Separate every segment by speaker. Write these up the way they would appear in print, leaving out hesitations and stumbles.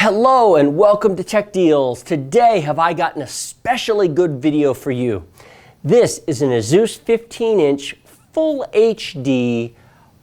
Speaker 1: Hello and welcome to Tech Deals. Today have I got an especially good video for you. This is an ASUS 15-inch Full HD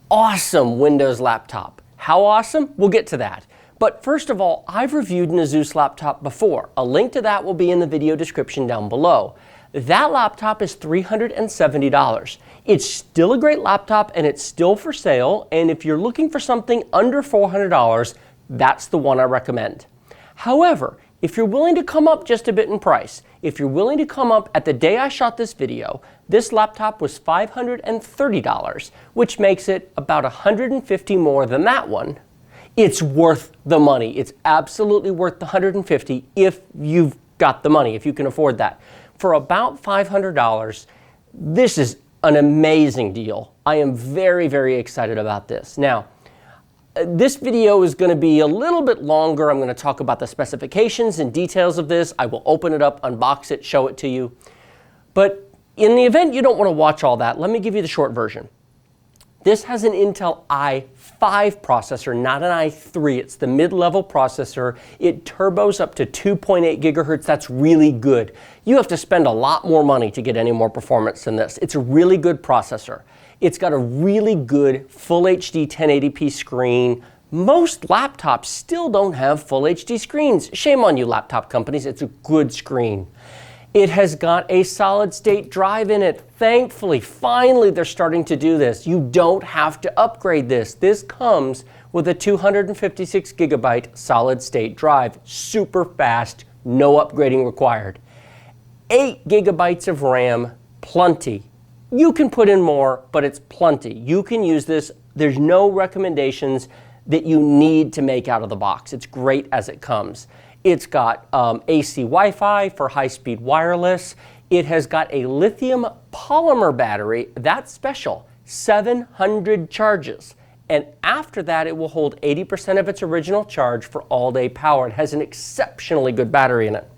Speaker 1: awesome Windows laptop. How awesome? We'll get to that. But first of all, I've reviewed an ASUS laptop before. A link to that will be in the video description down below. That laptop is $370. It's still a great laptop and it's still for sale, and if you're looking for something under $400, that's the one I recommend. However, if you're willing to come up just a bit in price, if you're willing to come up at the day I shot this video, this laptop was $530, which makes it about $150 more than that one. It's worth the money. It's absolutely worth the $150 if you've got the money, if you can afford that. For about $500, this is an amazing deal. I am very, very excited about this. Now, this video is going to be a little bit longer. I'm going to talk about the specifications and details of this. I will open it up, unbox it, show it to you. But in the event you don't want to watch all that, let me give you the short version. This has an Intel i5 processor, not an i3. It's the mid-level processor. It turbos up to 2.8 gigahertz. That's really good. You have to spend a lot more money to get any more performance than this. It's a really good processor. It's got a really good Full HD 1080p screen. Most laptops still don't have Full HD screens. Shame on you, laptop companies. It's a good screen. It has got a solid-state drive in it. Thankfully, finally, they're starting to do this. You don't have to upgrade this. This comes with a 256 gigabyte solid-state drive. Super fast, no upgrading required. 8 gigabytes of RAM, plenty. You can put in more, but it's plenty. You can use this. There's no recommendations that you need to make out of the box. It's great as it comes. It's got AC Wi-Fi for high-speed wireless. It has got a lithium polymer battery. That's special, 700 charges. And after that, it will hold 80% of its original charge for all-day power. It has an exceptionally good battery in it.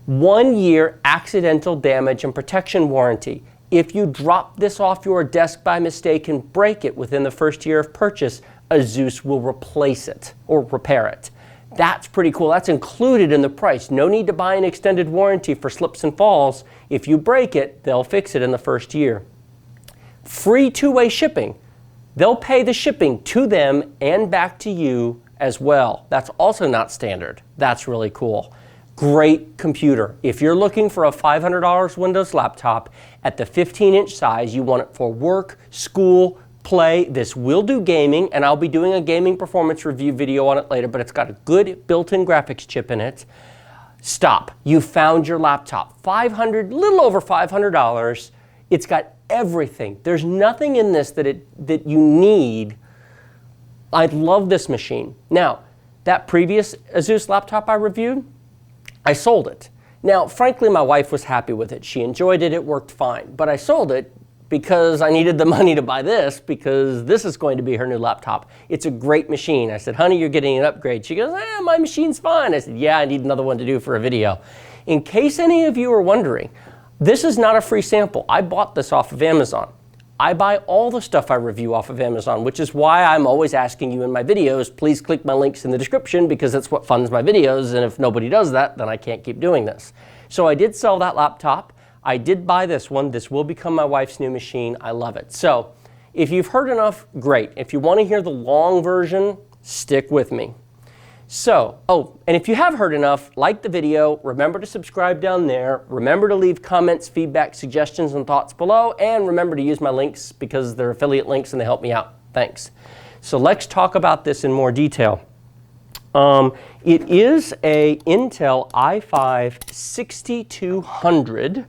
Speaker 1: 1 year accidental damage and protection warranty. If you drop this off your desk by mistake and break it within the first year of purchase, ASUS will replace it or repair it. That's pretty cool. That's included in the price. No need to buy an extended warranty for slips and falls. If you break it, they'll fix it in the first year. Free two-way shipping. They'll pay the shipping to them and back to you as well. That's also not standard. That's really cool. Great computer. If you're looking for a $500 Windows laptop at the 15-inch size, you want it for work, school, play. This will do gaming, and I'll be doing a gaming performance review video on it later, but it's got a good built-in graphics chip in it. Stop. You found your laptop. Little over $500. It's got everything. There's nothing in this that you need. I love this machine. Now, that previous ASUS laptop I reviewed, I sold it. Now, frankly, my wife was happy with it. She enjoyed it. It worked fine. But I sold it because I needed the money to buy this, because this is going to be her new laptop. It's a great machine. I said, honey, you're getting an upgrade. She goes, my machine's fine. I said, yeah, I need another one to do for a video. In case any of you are wondering, this is not a free sample. I bought this off of Amazon. I buy all the stuff I review off of Amazon, which is why I'm always asking you in my videos, please click my links in the description, because that's what funds my videos, and if nobody does that, then I can't keep doing this. So I did sell that laptop. I did buy this one. This will become my wife's new machine. I love it. So if you've heard enough, great. If you want to hear the long version, stick with me. So, and if you have heard enough, like the video, remember to subscribe down there, remember to leave comments, feedback, suggestions, and thoughts below, and remember to use my links because they're affiliate links and they help me out. Thanks. So let's talk about this in more detail. It is a Intel i5-6200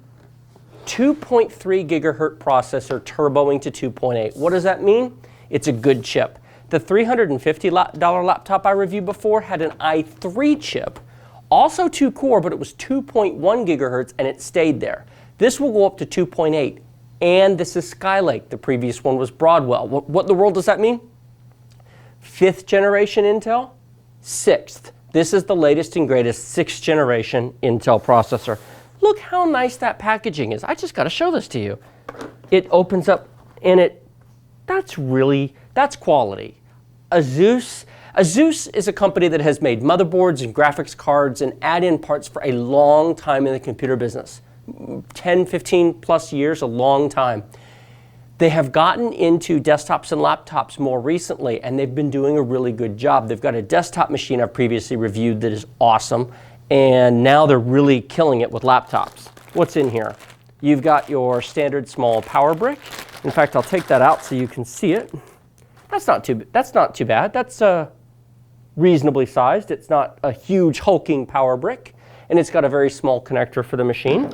Speaker 1: 2.3 gigahertz processor turboing to 2.8. What does that mean? It's a good chip. The $350 laptop I reviewed before had an i3 chip, also 2-core, but it was 2.1 gigahertz and it stayed there. This will go up to 2.8, and this is Skylake. The previous one was Broadwell. What in the world does that mean? 5th generation Intel, 6th. This is the latest and greatest 6th generation Intel processor. Look how nice that packaging is. I just got to show this to you. It opens up and that's quality. ASUS, ASUS is a company that has made motherboards and graphics cards and add-in parts for a long time in the computer business. 10, 15 plus years, a long time. They have gotten into desktops and laptops more recently, and they've been doing a really good job. They've got a desktop machine I've previously reviewed that is awesome, and now they're really killing it with laptops. What's in here? You've got your standard small power brick. In fact, I'll take that out so you can see it. That's not too bad. That's reasonably sized. It's not a huge hulking power brick, and it's got a very small connector for the machine.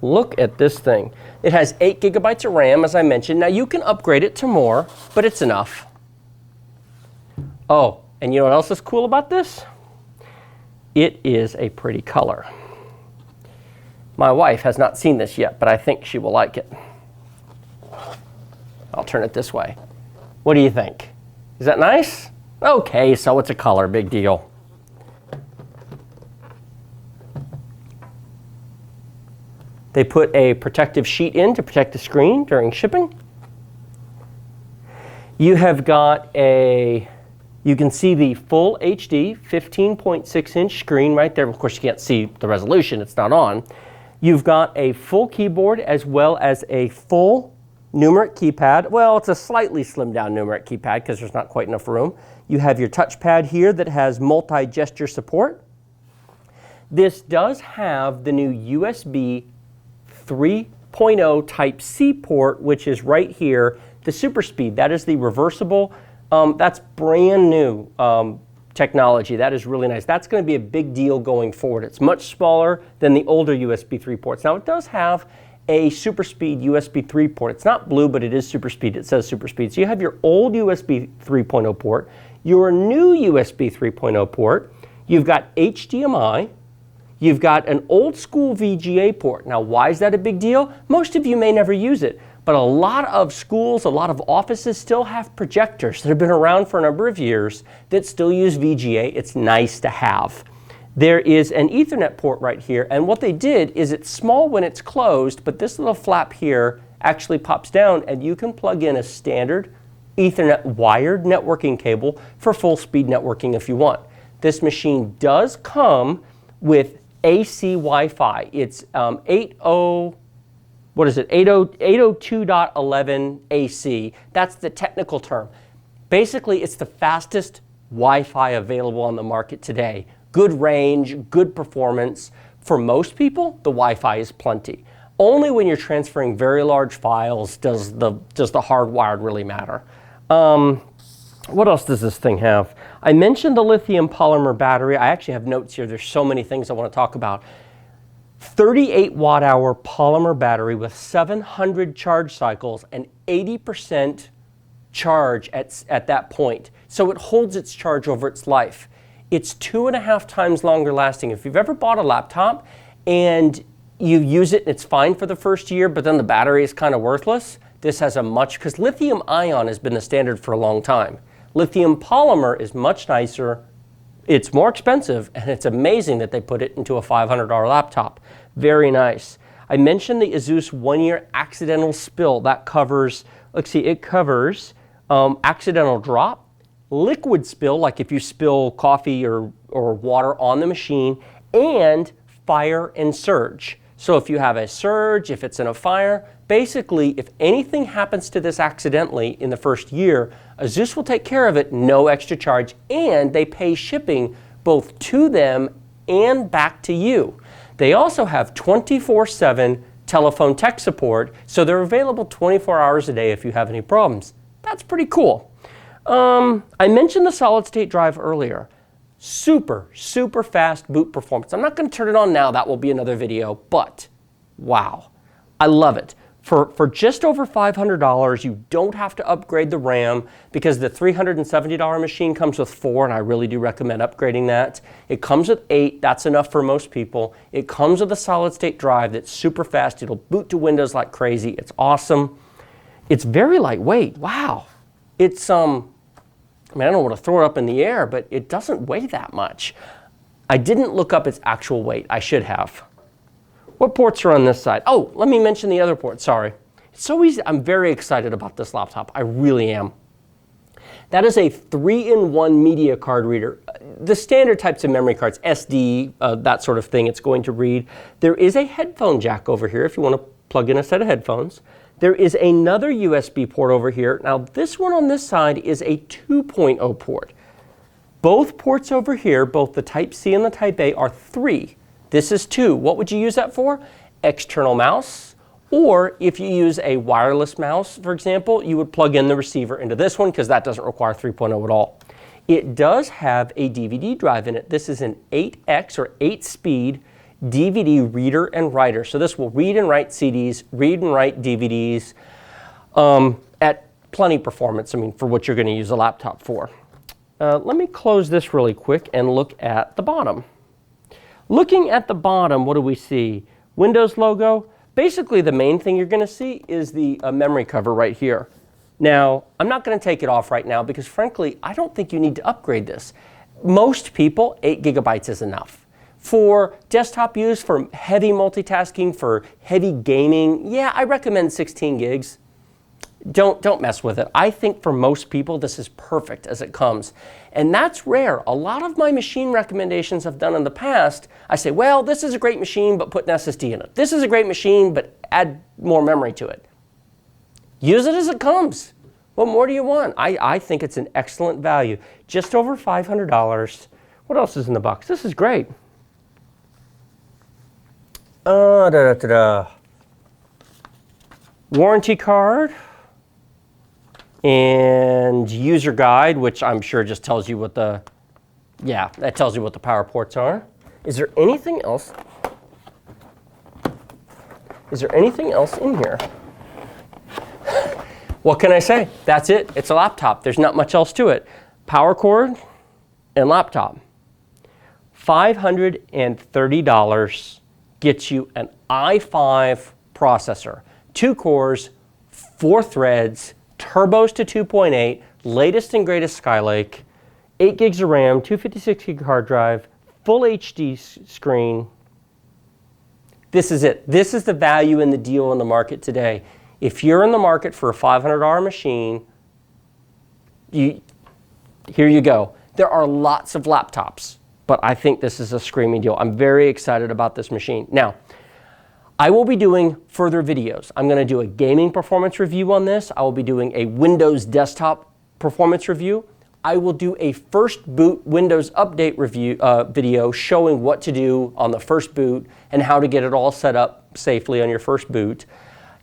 Speaker 1: Look at this thing. It has 8 gigabytes of RAM, as I mentioned. Now, you can upgrade it to more, but it's enough. Oh, and you know what else is cool about this? It is a pretty color. My wife has not seen this yet, but I think she will like it. I'll turn it this way. What do you think? Is that nice? Okay, so it's a color, big deal. They put a protective sheet in to protect the screen during shipping. You have got you can see the full HD 15.6-inch screen right there. Of course, you can't see the resolution, it's not on. You've got a full keyboard as well as a full numeric keypad. Well, it's a slightly slimmed down numeric keypad because there's not quite enough room. You have your touchpad here that has multi-gesture support. This does have the new USB 3.0 Type-C port, which is right here. The Super Speed, that is the reversible. That's brand new technology. That is really nice. That's going to be a big deal going forward. It's much smaller than the older USB 3 ports. Now, it does have a Super Speed USB 3 port. It's not blue, but it is Super Speed. It says Super Speed. So you have your old USB 3.0 port, your new USB 3.0 port. You've got HDMI. You've got an old school VGA port. Now, why is that a big deal? Most of you may never use it, but a lot of schools, a lot of offices still have projectors that have been around for a number of years that still use VGA. It's nice to have. There is an Ethernet port right here, and what they did is it's small when it's closed, but this little flap here actually pops down, and you can plug in a standard Ethernet wired networking cable for full speed networking if you want. This machine does come with AC Wi-Fi. It's 802.11 AC. That's the technical term. Basically, it's the fastest Wi-Fi available on the market today. Good range, good performance. For most people, the Wi-Fi is plenty. Only when you're transferring very large files does the hardwired really matter. What else does this thing have? I mentioned the lithium polymer battery. I actually have notes here. There's so many things I want to talk about. 38 watt-hour polymer battery with 700 charge cycles and 80% charge at that point. So it holds its charge over its life. It's 2.5 times longer lasting. If you've ever bought a laptop and you use it and it's fine for the first year, but then the battery is kind of worthless, this has a because lithium ion has been the standard for a long time. Lithium polymer is much nicer, it's more expensive, and it's amazing that they put it into a $500 laptop. Very nice. I mentioned the ASUS 1-year accidental spill. That covers, let's see, it covers accidental drop, liquid spill, like if you spill coffee or water on the machine, and fire and surge. So if you have a surge, if it's in a fire, basically if anything happens to this accidentally in the first year, ASUS will take care of it, no extra charge, and they pay shipping both to them and back to you. They also have 24/7 telephone tech support, so they're available 24 hours a day if you have any problems. That's pretty cool. I mentioned the solid state drive earlier. Super, super fast boot performance. I'm not going to turn it on now. That will be another video, but wow, I love it. For just over $500, you don't have to upgrade the RAM because the $370 machine comes with 4, and I really do recommend upgrading that. It comes with 8. That's enough for most people. It comes with a solid-state drive that's super fast. It'll boot to Windows like crazy. It's awesome. It's very lightweight. Wow. It's, I mean, I don't want to throw it up in the air, but it doesn't weigh that much. I didn't look up its actual weight. I should have. What ports are on this side? Oh, let me mention the other port. Sorry. It's so easy. I'm very excited about this laptop. I really am. That is a 3-in-1 media card reader. The standard types of memory cards, SD, that sort of thing, it's going to read. There is a headphone jack over here if you want to plug in a set of headphones. There is another USB port over here. Now this one on this side is a 2.0 port. Both ports over here, both the Type-C and the Type-A, are 3. This is 2. What would you use that for? External mouse, or if you use a wireless mouse, for example, you would plug in the receiver into this one because that doesn't require 3.0 at all. It does have a DVD drive in it. This is an 8X or 8-speed DVD reader and writer. So this will read and write CDs, read and write DVDs at plenty performance, I mean, for what you're going to use a laptop for. Let me close this really quick and look at the bottom. Looking at the bottom, what do we see? Windows logo. Basically, the main thing you're going to see is the memory cover right here. Now, I'm not going to take it off right now because, frankly, I don't think you need to upgrade this. Most people, 8 gigabytes is enough. For desktop use, for heavy multitasking, for heavy gaming, yeah, I recommend 16 gigs. Don't mess with it. I think for most people, this is perfect as it comes. And that's rare. A lot of my machine recommendations I've done in the past, I say, well, this is a great machine, but put an SSD in it. This is a great machine, but add more memory to it. Use it as it comes. What more do you want? I think it's an excellent value. Just over $500. What else is in the box? This is great. Warranty card. And user guide, which I'm sure just tells you what the, yeah, that tells you what the power ports are. Is there anything else? Is there anything else in here? What can I say? That's it. It's a laptop. There's not much else to it. Power cord and laptop. $530 gets you an i5 processor, 2 cores, 4 threads, turbos to 2.8, latest and greatest Skylake, 8 gigs of RAM, 256 gig hard drive, full HD screen. This is it. This is the value in the deal in the market today. If you're in the market for a $500 machine, here you go. There are lots of laptops, but I think this is a screaming deal. I'm very excited about this machine. Now, I will be doing further videos. I'm going to do a gaming performance review on this. I will be doing a Windows desktop performance review. I will do a first boot Windows update review video showing what to do on the first boot and how to get it all set up safely on your first boot.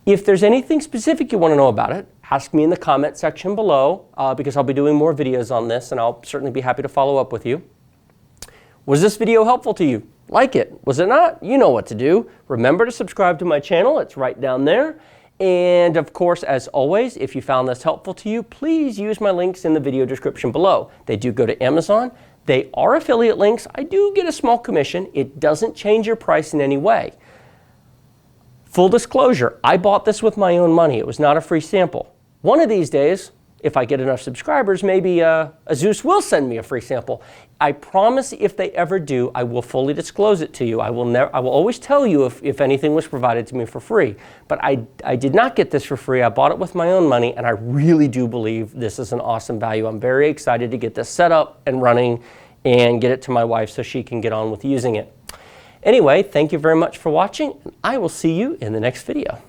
Speaker 1: If there's anything specific you want to know about it, ask me in the comment section below because I'll be doing more videos on this and I'll certainly be happy to follow up with you. Was this video helpful to you? Like it. Was it not? You know what to do. Remember to subscribe to my channel. It's right down there. And of course, as always, if you found this helpful to you, please use my links in the video description below. They do go to Amazon. They are affiliate links. I do get a small commission. It doesn't change your price in any way. Full disclosure, I bought this with my own money. It was not a free sample. One of these days, if I get enough subscribers, maybe ASUS will send me a free sample. I promise if they ever do, I will fully disclose it to you. I will always tell you if anything was provided to me for free. But I did not get this for free. I bought it with my own money, and I really do believe this is an awesome value. I'm very excited to get this set up and running and get it to my wife so she can get on with using it. Anyway, thank you very much for watching, and I will see you in the next video.